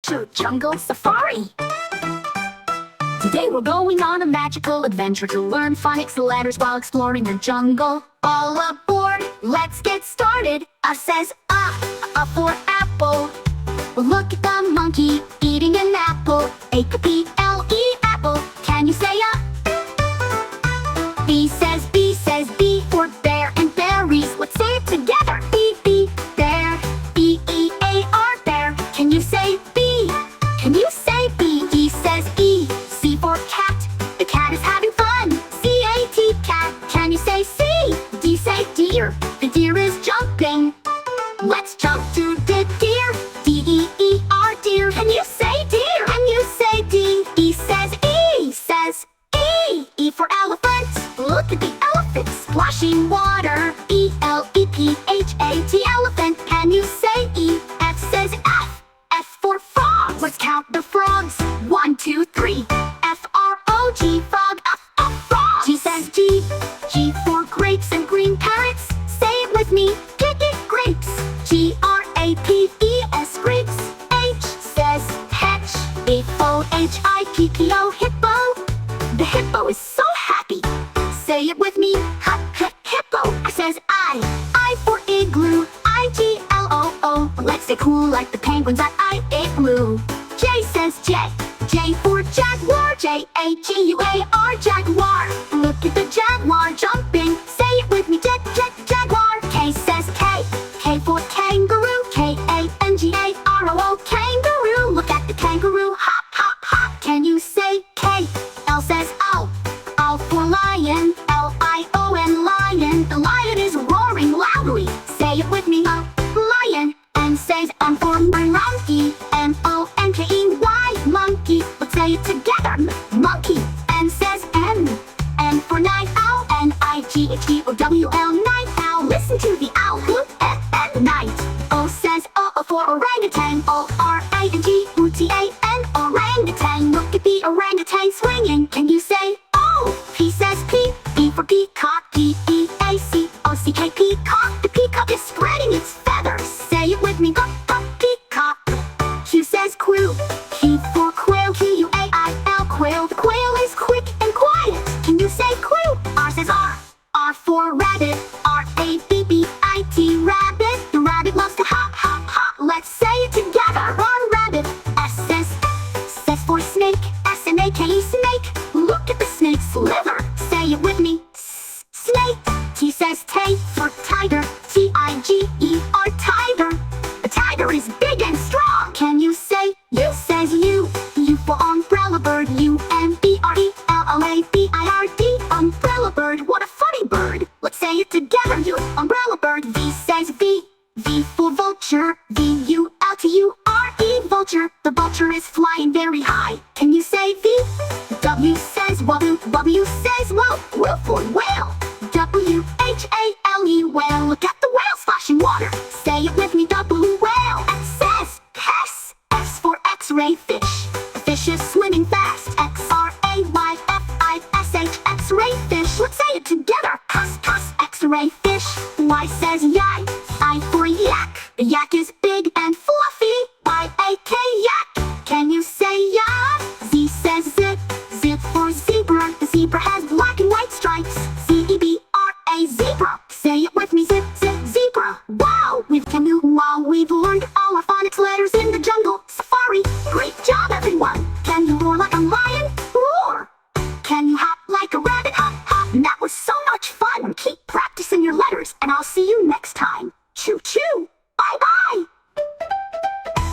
to Jungle Safari. Today we're going on a magical adventure to learn phonics letters while exploring the jungle. All aboard, let's get started. A says A for apple. Look at the monkey eating an apple. A-P-P-L-E, apple. Can you say A? B says B for bear and berries. Let's say it together. B, bear. B-E-A-R, bear. Can you say B? Can you say B? E says E. C for cat. The cat is having fun. C-A-T, cat. Can you say C? D say deer. The deer is jumping. Let's jump to the deer. D-E-E-R, deer. Can you say deer? Can you say D? E says E. Says E. E for elephant. Look at the elephant splashing water. E-L-E-P-H-A-T, elephant. Can you say E? F says F. F for frog. Let's count the frogs. 1, 2, 3. F-R-O-G, frog. Frog. G says G. G for grapes and green carrots. Say it with me. Get grapes. G-R-A-P-E-S, grapes. H says hatch. H-O-H-I-P-P-O, hippo. The hippo is so happy. Say it with me. Hippo. Says I for igloo. I-G-L-O-O. Let's stay cool like the penguins at igloo. J says J. J for jaguar. J-A-G-U-A-R, jaguar. Look at the jaguar jumping. Say it with me. Jaguar. K says K. K for kangaroo. K-A-N-G-A-R-O-O, kangaroo. Look at the kangaroo. Hop, hop, hop. Can you say K? L says O. O for lion. L-I-O-N, lion. The lion is roaring loudly. Say it with me. Lion. N says M for monkey. M-O-N-K-E-Y, monkey. Let's say it together. Monkey. N says N. N for night owl. N-I-G-H-T-O-W-L, night owl. Listen to the owl hoot at night. O says O for orangutan. O-R-A-N-G-U-T-A-N, orangutan. Look at the orangutan swinging. Can you say O? P says P. P for peacock. P-E-A-C-O-C-K, peacock. The peacock is spreading its feathers. Say it with me. Peacock. Q says Q. Q for quail. Q-U-A-I-L, quail. The quail is quick and quiet. Can you say Q? R says R. R for rabbit. R-A-B-B-I-T, rabbit. The rabbit loves to hop, hop, hop. Let's say it together. Run, rabbit. S says for snake. S-N-A-K-E, snake. Look at the snake's liver. Say it with me. Snake. T says T for tiger. T-I-G-E-R, tiger. The tiger is big and strong. Can you say U? Says U. U for umbrella bird. U-M-B-R-E-L-L-A-B-I-R-D, umbrella bird. What a funny bird. Let's say it together. U, umbrella bird. V says V. V for vulture. V-U-L-T-U-R-E, vulture. The vulture is flying very high. Can you say V? W says whale. W says whale. Whale for whale. W-H-A-L-E, whale. Look at the whale splashing water. Say it with me. W, whale. X says S. S for X-ray, fish. The fish is swimming fast.